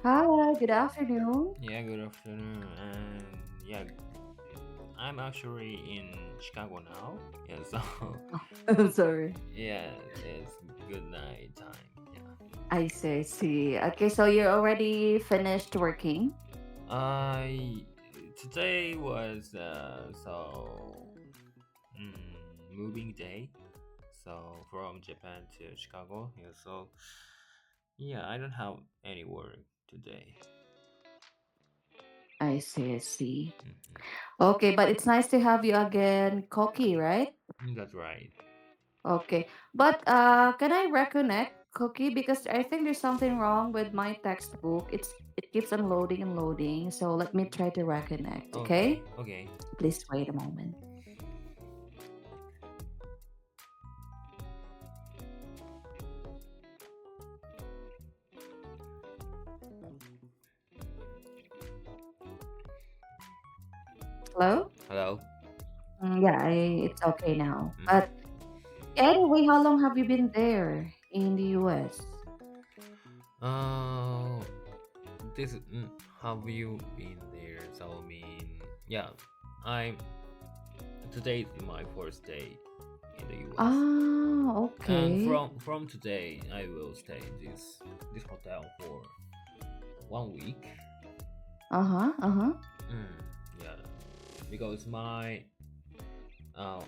Hi, good afternoon. Yeah, good afternoon. And yeah, I'm actually in Chicago now. Yeah, so I'm sorry. yeah, it's good night time. Yeah. I see. Okay, so you already finished working? I Today was moving day. So from Japan to Chicago. Yeah, so yeah, I don't have any work today. I see. Mhm. Okay, but it's nice to have you again, Koki, right? That's right. Okay. But can I reconnect Koki because I think there's something wrong with my textbook. It keeps unloading and loading. So let me try to reconnect, Okay, okay? okay. Please wait a moment. Hello? Hello. Yeah, it's okay now. Mhm. But anyway, how long have you been there in the US? Uh, have you been there? So I mean, yeah, I'm today is my first day in the US, Ah, and okay. from today I will stay in this hotel for 1 week. Uh-huh, uh-huh. Mm, yeah, because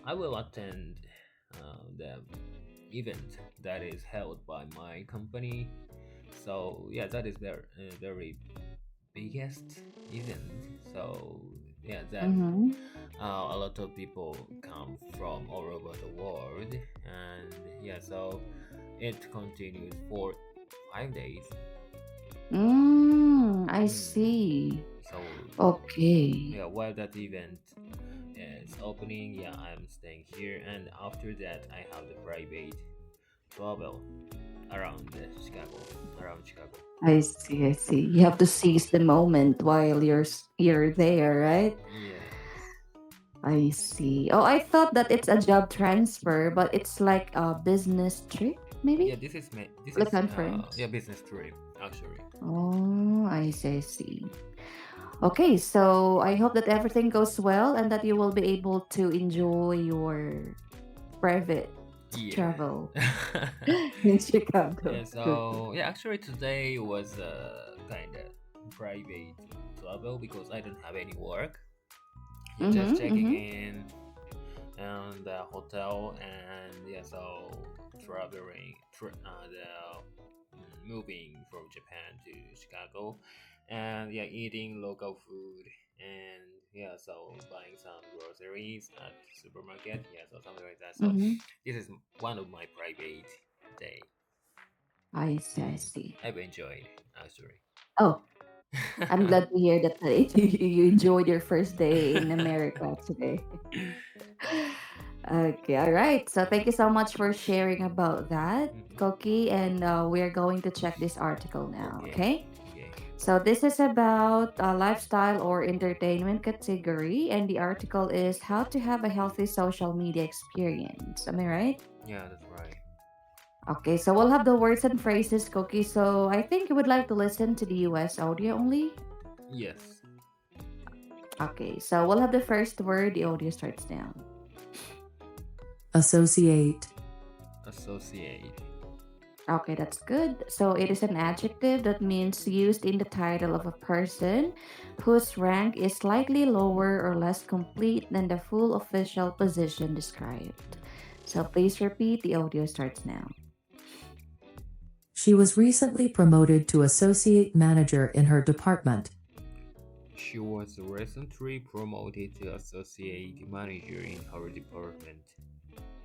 I will attend the event that is held by my company. So yeah, that is very biggest event. So yeah, that Mm-hmm. a lot of people come from all over the world, and yeah, so it continues for 5 days. I Mm. see. So Okay. yeah, while that event is opening, yeah, I'm staying here, and after that, I have the private travel around Chicago, around Chicago. I see. You have to seize the moment while you're there, right? Yes. I see. Oh, I thought that it's a job transfer, but it's like a business trip, Yeah, maybe? this The is yeah, conference. business trip actually. Oh, I see. Okay, so I hope that everything goes well and that you will be able to enjoy your private Yeah. travel in Chicago. Yeah, Good. so yeah, actually today was kind of private travel because I don't have any work. Yeah, just Mm-hmm, checking mm-hmm. in and the hotel, and yeah, so moving from Japan to Chicago, and yeah, eating local food, and yeah, so buying some groceries at supermarket, yeah, so something like that. So Mm-hmm. this is one of my private day. I see. I've enjoyed actually. Oh, I'm glad to hear that you enjoyed your first day in America today. Okay, all right. So thank you so much for sharing about that, Mhm. Koki. And we're going to check this article now, Okay, okay? okay, So this is about lifestyle or entertainment category, and the article is how to have a healthy social media experience. Am I right? yeah, that's right. Okay, so we'll have the words and phrases, Cookie. So I think you would like to listen to the US audio only. Yes, Okay, so we'll have the first word. The audio starts now. Associate. associate. Okay, that's good. So it is an adjective that means used in the title of a person whose rank is slightly lower or less complete than the full official position described. So please repeat. The audio starts now. She was recently promoted to associate manager in her department. She was recently promoted to associate manager in her department.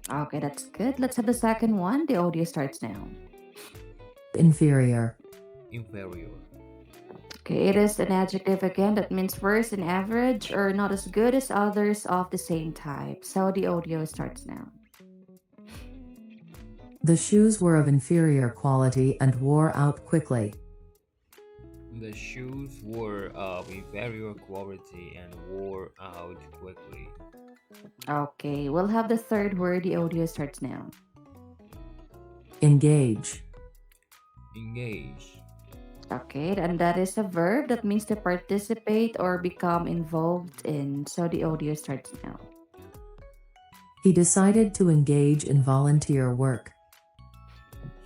Okay, that's good. Let's have the second one. The audio starts now. Inferior. Inferior. Okay, it is an adjective again that means worse than average or not as good as others of the same type. So the audio starts now. The shoes were of inferior quality and wore out quickly. The shoes were of inferior quality and wore out quickly. Okay, we'll have the third word. The audio starts now. Engage. Engage. Okay, and that is a verb that means to participate or become involved in. So the audio starts now. He decided to engage in volunteer work.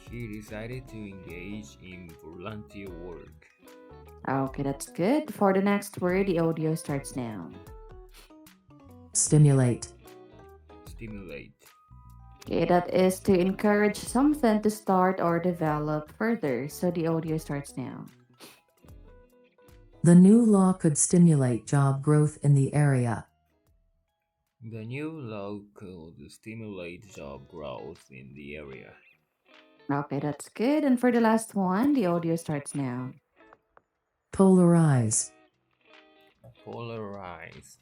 She decided to engage in volunteer work. Okay, that's good. For the next word, the audio starts now. Stimulate. Stimulate. Okay, that is to encourage something to start or develop further. So the audio starts now. The new law could stimulate job growth in the area. The new law could stimulate job growth in the area. Okay, that's good. And for the last one, the audio starts now. Polarize. Polarize.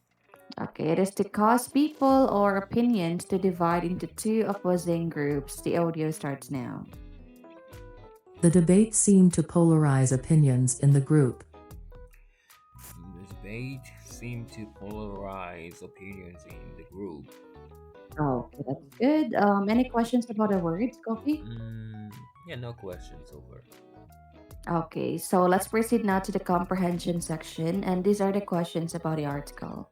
Okay, it is to cause people or opinions to divide into two opposing groups. The audio starts now. The debate seemed to polarize opinions in the group. The debate seemed to polarize opinions in the group. Okay, that's good. Any questions about the words, Kopi? Mm, yeah, no questions over. Okay, so let's proceed now to the comprehension section, and these are the questions about the article.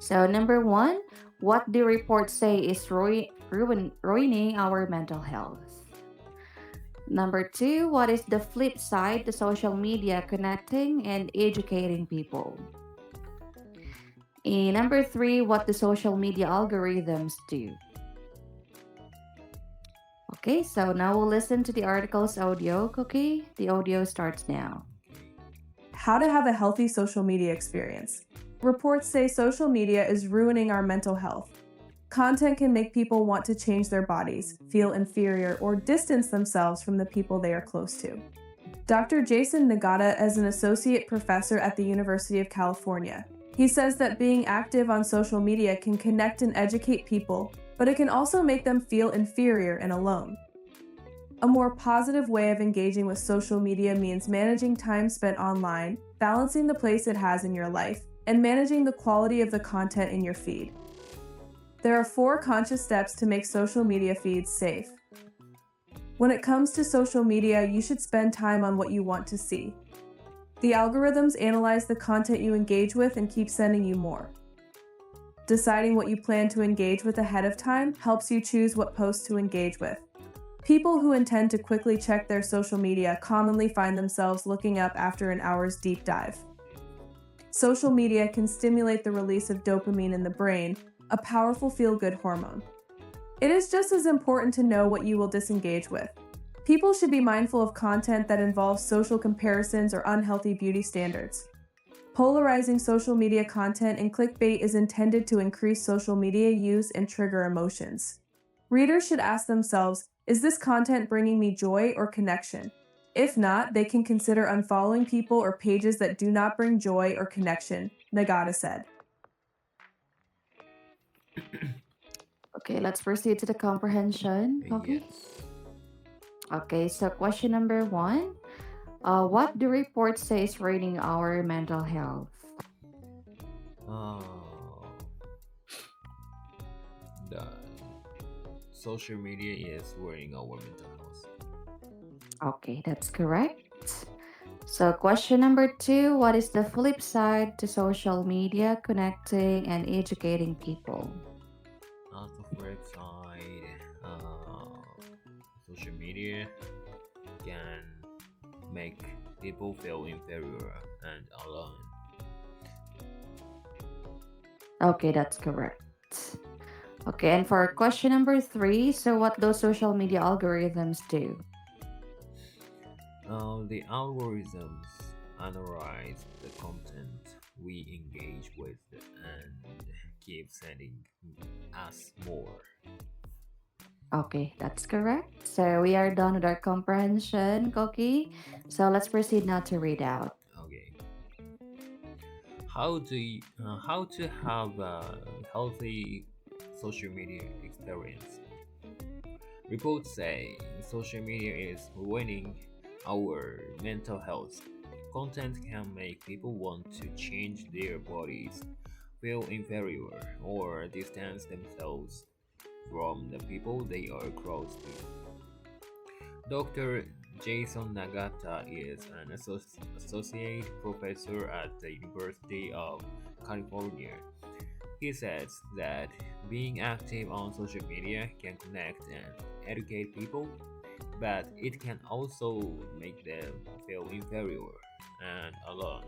So, number one, what the report say is ruining our mental health? Number two, what is the flip side to social media connecting and educating people? And number three, what the social media algorithms do? Okay, so now we'll listen to the article's audio, Cookie. The audio starts now. Okay. How to have a healthy social media experience. Reports say social media is ruining our mental health. Content can make people want to change their bodies, feel inferior, or distance themselves from the people they are close to. Dr. Jason Nagata is an associate professor at the University of California. He says that being active on social media can connect and educate people, but it can also make them feel inferior and alone. A more positive way of engaging with social media means managing time spent online, balancing the place it has in your life, and managing the quality of the content in your feed. There are 4 conscious steps to make social media feeds safe. When it comes to social media, you should spend time on what you want to see. The algorithms analyze the content you engage with and keep sending you more. Deciding what you plan to engage with ahead of time helps you choose what posts to engage with. People who intend to quickly check their social media commonly find themselves looking up after an hour's deep dive. Social media can stimulate the release of dopamine in the brain, a powerful feel-good hormone. It is just as important to know what you will disengage with. People should be mindful of content that involves social comparisons or unhealthy beauty standards. Polarizing social media content and clickbait is intended to increase social media use and trigger emotions. Readers should ask themselves, is this content bringing me joy or connection? If not, they can consider unfollowing people or pages that do not bring joy or connection, Nagata said. Okay, let's proceed to the comprehension, Cookie. Yes. Okay, so question number one. What the report says ruining our mental health? Uh, the social media is ruining our mental health. Okay, that's correct. So, question number two, what is the flip side to social media connecting and educating people? On the flip side, social media can make people feel inferior and alone. Okay, that's correct. Okay, and for question number three, so what those social media algorithms do? The algorithms analyze the content we engage with and keep sending us more. Okay, that's correct. So we are done with our comprehension, Koki. So let's proceed now to read out. Okay. How to have a healthy social media experience? Reports say social media is ruining our mental health. Content can make people want to change their bodies, feel inferior, or distance themselves from the people they are close to. Dr. Jason Nagata is an associate professor at the University of California. He says that being active on social media can connect and educate people, but it can also make them feel inferior and alone.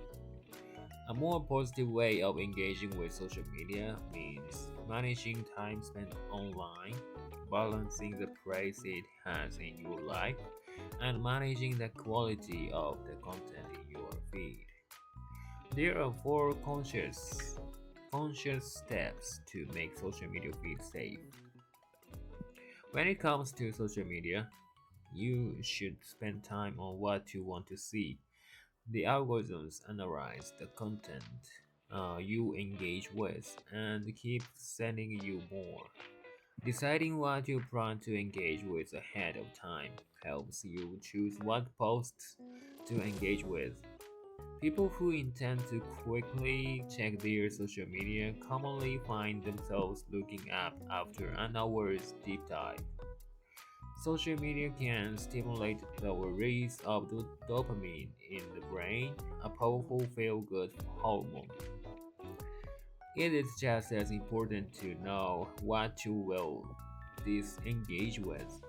A more positive way of engaging with social media means managing time spent online, balancing the praise it has in your life, and managing the quality of the content in your feed. There are four conscious steps to make social media feed safe. When it comes to social media, you should spend time on what you want to see. The algorithms analyze the content you engage with and keep sending you more. Deciding what you plan to engage with ahead of time helps you choose what posts to engage with. People who intend to quickly check their social media commonly find themselves looking up after an hour's deep dive. Social media can stimulate the release of dopamine in the brain, a powerful feel good hormone. It is just as important to know what you will disengage with.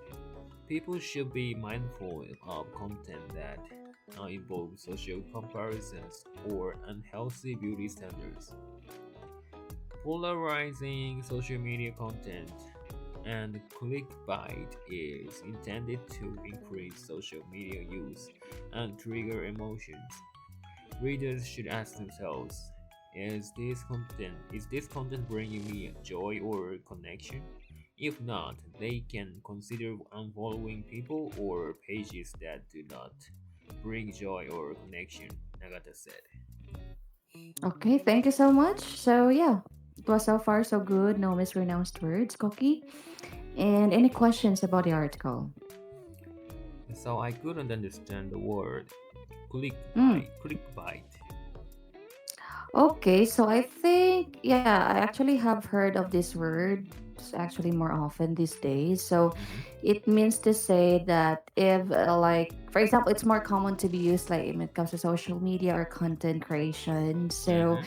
People should be mindful of content that involves social comparisons or unhealthy beauty standards. Polarizing social media content and clickbait is intended to increase social media use and trigger emotions. Readers should ask themselves, is this content bringing me joy or connection? If not, they can consider unfollowing people or pages that do not bring joy or connection, Nagata said. Okay, thank you so much. So yeah, it was so far so good. No mispronounced words, Koki. And any questions about the article? So I couldn't understand the word Mm. clickbait. Okay, so I think yeah, I actually have heard of this word actually more often these days. So Mm-hmm. it means to say that if like for example, it's more common to be used like when it comes to social media or content creation. So Mm-hmm.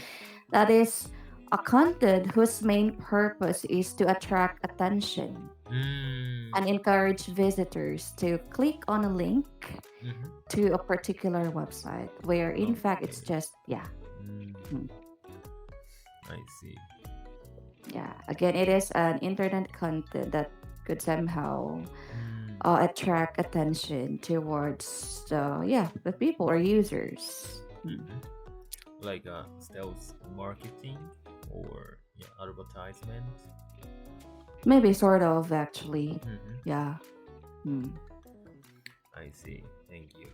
that is a content whose main purpose is to attract attention Mm. and encourage visitors to click on a link Mm-hmm. to a particular website where in fact it's Okay. just yeah. Mm. hmm, I see. Yeah, again, it is an internet content that could somehow Mm. attract attention towards the people or users. Mm-hmm. Like sales marketing or yeah, advertisement. Maybe sort of actually. Mm-hmm. Yeah. Hmm. I see. Thank you.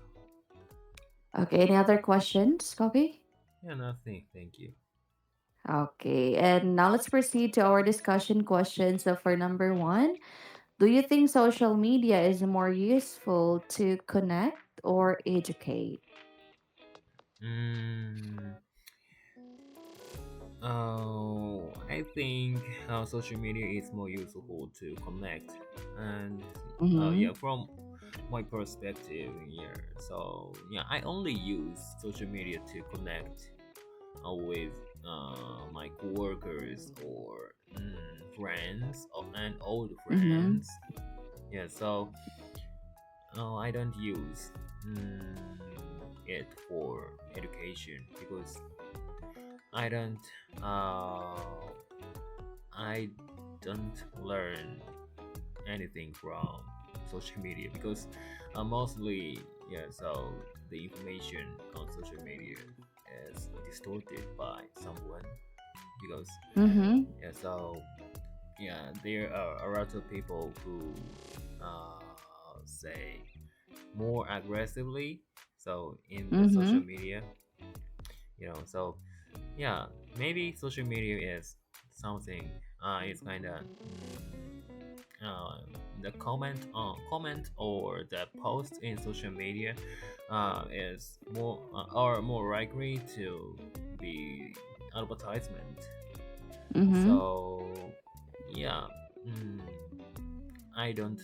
Okay. Any other questions, Koki? Yeah, nothing. Thank you. Okay. And now let's proceed to our discussion question. So for number one, do you think social media is more useful to connect or educate? Mm. I think social media is more useful to connect, and Mm-hmm. yeah, from my perspective here. So yeah, I only use social media to connect with my coworkers or friends and old Mm-hmm. friends. Yeah, so I don't use it for education because I don't uh, I don't learn anything from social media because mostly yeah, so the information on social media is distorted by someone because Mm-hmm. yeah, so yeah, there are a lot of people who uh, say more aggressively so in the Mm-hmm. social media, so yeah, maybe social media is something it's kind of uh, the comment or the post in social media is more or more likely to be advertisement. Mm-hmm. So yeah, mm, I don't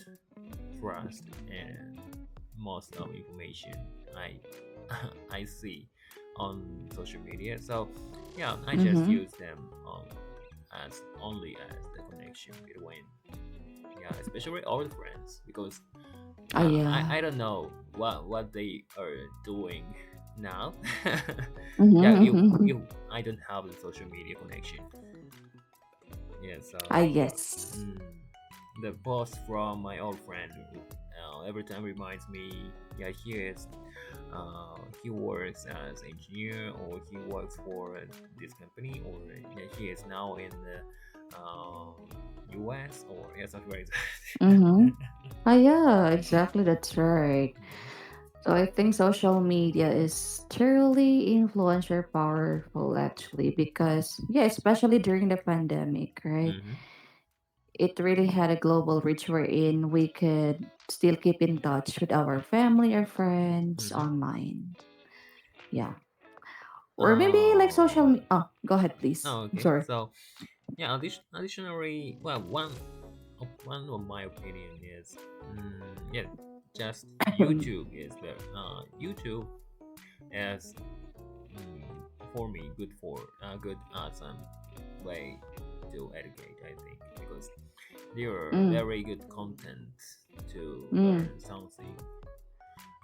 trust in most of information I I see on social media. So yeah, I just Mm-hmm. use them as only as the connection between, yeah, especially old friends, because Oh yeah, yeah. I don't know what they are doing now. Yeah, Mm-hmm. you I don't have the social media connection. Yeah, Ah so yes. mm, the post from my old friend every time reminds me, yeah, he works as engineer, or he works for this company, or yeah, he is now in the US, or yeah, something like Mm-hmm. that. Ah yeah, exactly. That's right. So I think social media is truly influential, powerful actually, because yeah, especially during the pandemic, right? Mm-hmm. It really had a global reach wherein we could still keep in touch with our family or friends Mm-hmm. online. Yeah. Or maybe like Oh, oh, go ahead please. I'm okay. sorry. So yeah, additionally, well, one of my opinion is, yeah, just YouTube is better. YouTube as, for me, good as way to educate, I think, because there are Mm, very good content to mm. learn something.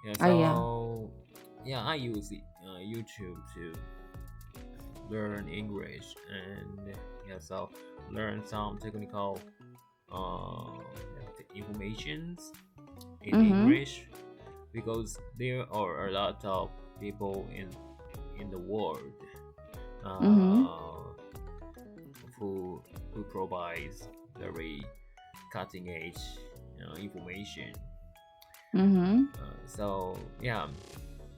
Yeah, Ah yeah. so yeah, I use YouTube to learn English, and yeah, so learn some technical uh, informations in Mm-hmm. English, because there are a lot of people in the world Mm-hmm. uh, who provides very cutting edge information. Mm-hmm. So yeah,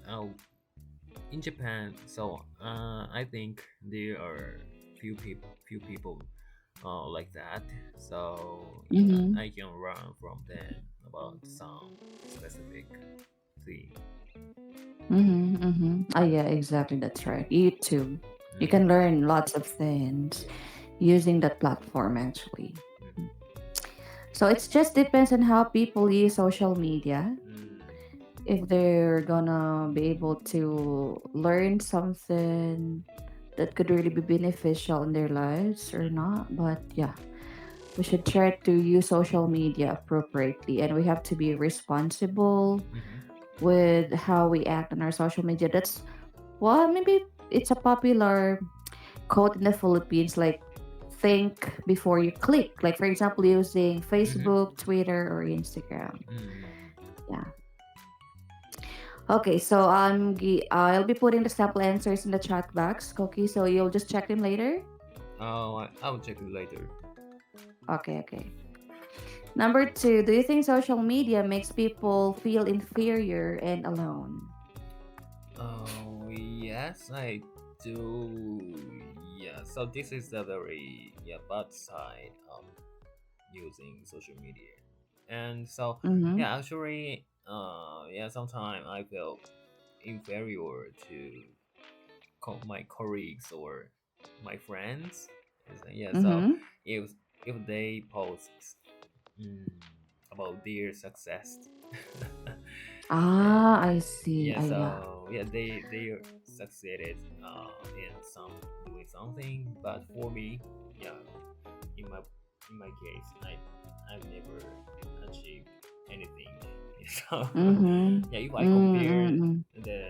uh, in Japan, so I think there are few people like that. So yeah, Mm-hmm. I can learn from them about some specific thing. Mm-hmm. Mm-hmm. Ah yeah, exactly. That's right. YouTube. You Mm-hmm. can learn lots of things Yes. using that platform actually. Mm-hmm. So it just depends on how people use social media. Mm. If they're gonna be able to learn something that could really be beneficial in their lives or not. But yeah, we should try to use social media appropriately, and we have to be responsible Mm-hmm. with how we act on our social media. That's well, maybe it's a popular quote in the Philippines, like think before you click. Like for example, using Mm-hmm. Facebook, Twitter, or Instagram. Mm-hmm. Yeah. Okay, so I'll be putting the sample answers in the chat box, Koki. So you'll just check them later. Oh, I'll check it later. Okay, okay. Number two, do you think social media makes people feel inferior and alone? Oh, yes, I do. Yeah, so this is the very, yeah, bad side of using social media. And so Mm-hmm. yeah, actually, yeah, sometimes I feel inferior to my colleagues or my friends. Yeah, so Mm-hmm. if if they post mm, about their success, Ah, I see. yeah, Ah, yeah. so yeah, they succeeded in some doing something, but for me, yeah, in my in my case, I've never achieved anything. So Mm-hmm. yeah, if I compare Mm-hmm. the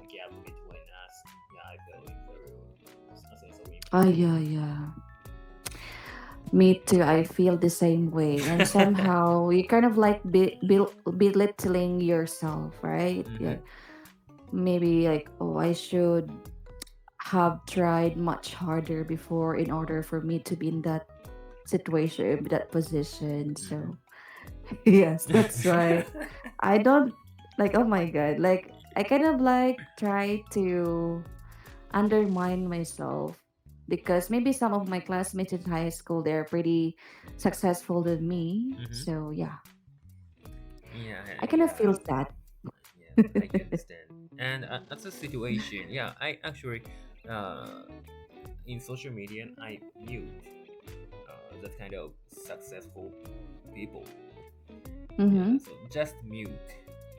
gap between us, yeah, I feel inferior. I think so Ah, yeah, yeah. Me too. I feel the same way. And inferior. somehow you kind of like belittling yourself, right? Mm-hmm. Yeah. Maybe like, oh, I should have tried much harder before in order for me to be in that situation, that position. So, yes, that's why I don't like, oh my God, like, I kind of like try to undermine myself because maybe some of my classmates in high school they're pretty successful than me. Mm-hmm. So yeah, Yeah, I kind of yeah, feel sad. yeah, I can understand. And as a situation, yeah, I actually, uh, in social media, I mute that kind of successful people. Yeah, Mm-hmm. so just mute.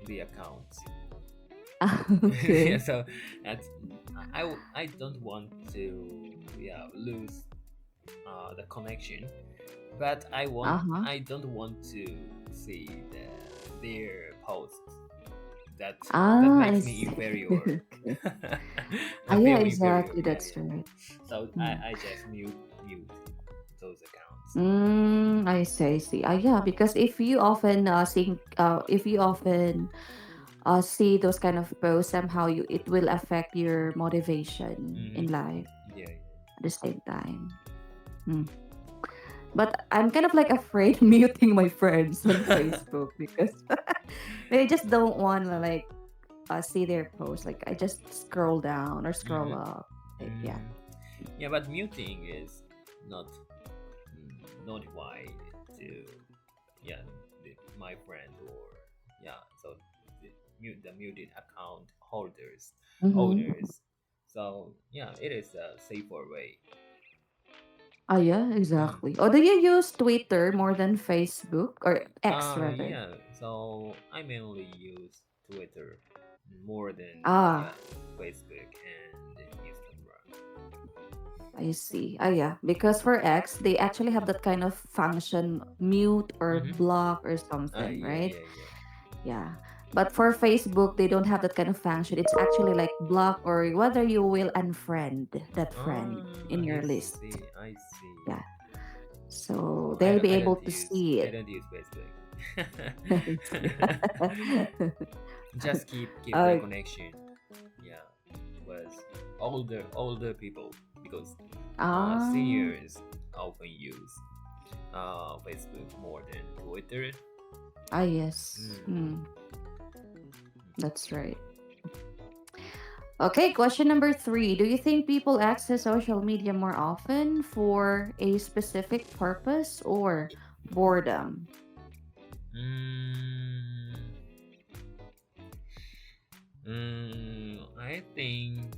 the accounts. Yeah, Okay. so that's I don't want to, yeah, lose the connection, but Uh-huh. I don't want to see their posts that Ah, I makes me see. inferior. Okay. Ah, I yeah, feel inferior. exactly. Yeah, That's yeah. right. So Mm. I just mute those accounts. I see, I see. Yeah, because if you often see those kind of posts, somehow it will affect your motivation in Mm-hmm. life Yeah, yeah. at the same time. Mm. But I'm kind of like afraid muting my friends on Facebook because I just don't want to like see their posts. Like I just scroll down or scroll Mm-hmm. up. Like, yeah. Mm-hmm. Yeah, but muting is not notified to, yeah, my friend, or yeah, so the muted account Mm-hmm. owners. So yeah, it is a safer way. Yeah, Mm. exactly. Or do you use Twitter more than Facebook or X rather? Yeah. So I mainly use Twitter more than, Ah, yeah, Facebook and Instagram. I see. Yeah, because for X, they actually have that kind of function, mute or Mm-hmm. block or something, Yeah, right? yeah, yeah. Yeah. But for Facebook, they don't have that kind of function. It's actually like block or whether you will unfriend that friend in your I list. see. I see. Yeah. So they'll be able to see I it. don't use Facebook. I see. Just keep the uh, connection. Yeah, was older people, because ah, seniors often use Facebook more than Twitter. yes. Mm. That's right. Okay, question number three. Do you think people access social media more often for a specific purpose or boredom? Mm, I think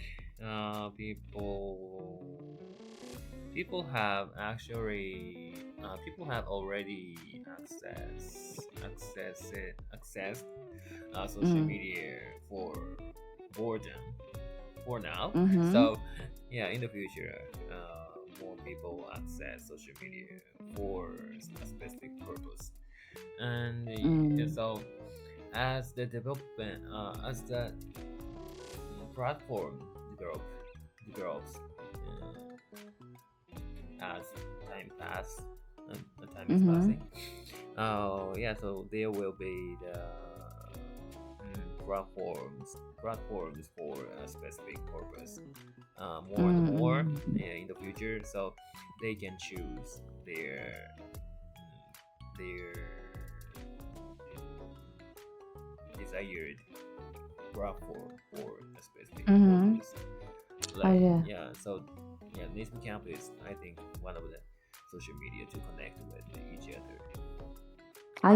people have actually people have already accessed social Mm. media for boredom for now. Mm-hmm. So yeah, in the future, more people access social media for a specific purpose. And Mm. so as the platform develops, as time is Mm-hmm. passing. Oh yeah, so there will be the platforms for a specific purpose, more and more, Mm-hmm. in the future. So they can choose their desired platform for a specific Mm-hmm. purpose. Oh Like, yeah. yeah, so yeah, nativecamp is, I think, one of the social media to connect with each other.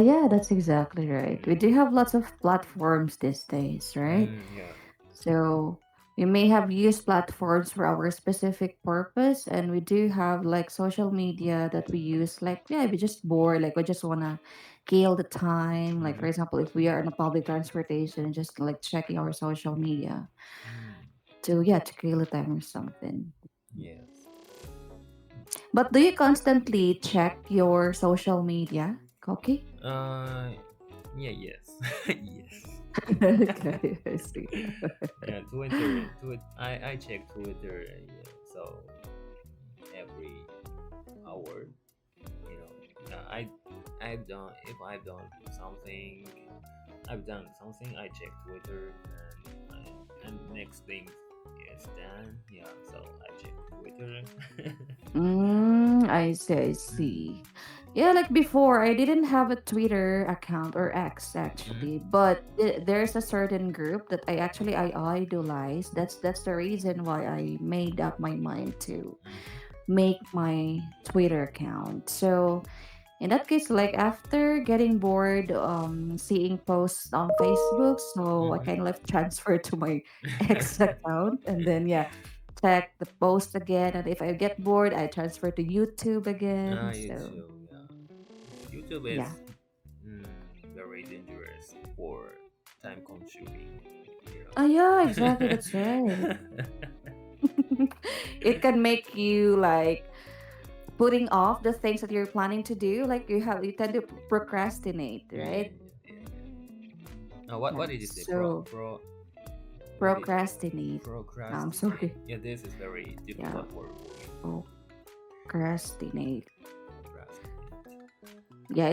Yeah, that's exactly right. We do Mm. have lots of platforms these days, right? Yeah. So we may have used platforms for our specific purpose, and we do have like social media that we use. Like, yeah, we just bored, like we just wanna kill the time. Like, for Mm-hmm. example, if we are in a public transportation, just like checking our social media Mm. to yeah to kill the time or something. Yes. But do you constantly check your social media, Koki? Uh, yeah, yes, yes. Okay, I see. Yeah, Twitter. I check Twitter. Yeah, so every hour, you know, I've done if I've done something, I check Twitter, and next thing is done. Yeah, so I check Twitter. I see, I Mm. see. Yeah, like before, I didn't have a Twitter account or X Mm-hmm. actually, but there's a certain group that I idolize. That's the reason why I made up my mind to Mm-hmm. make my Twitter account. So in that case, like after getting bored, seeing posts on Facebook, so I kind of like transfer to my X Mm-hmm. account, and then yeah, check the post again. And if I get bored, I transfer to YouTube again. So YouTube, yeah. YouTube is yeah, mm, very dangerous for. time consuming. Yeah, exactly. That's right. It can make you like putting off the things that you're planning to do. Like you tend to procrastinate, Yeah, right? yeah, yeah. Now, what Yeah. did you say? So What did procrastinate. I'm procrastinate? sorry. Yeah, this is very Yeah. difficult word for me. Procrastinate. Procrastinate. Yeah,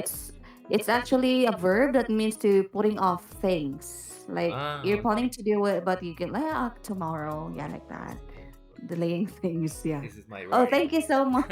it's actually a verb that means to putting off things. Like Ah, you're planning okay. to do it, but you can like tomorrow. Yeah, like that. Procrastinate. Okay. Delaying things. Yeah. This is my Oh, right. thank you so much.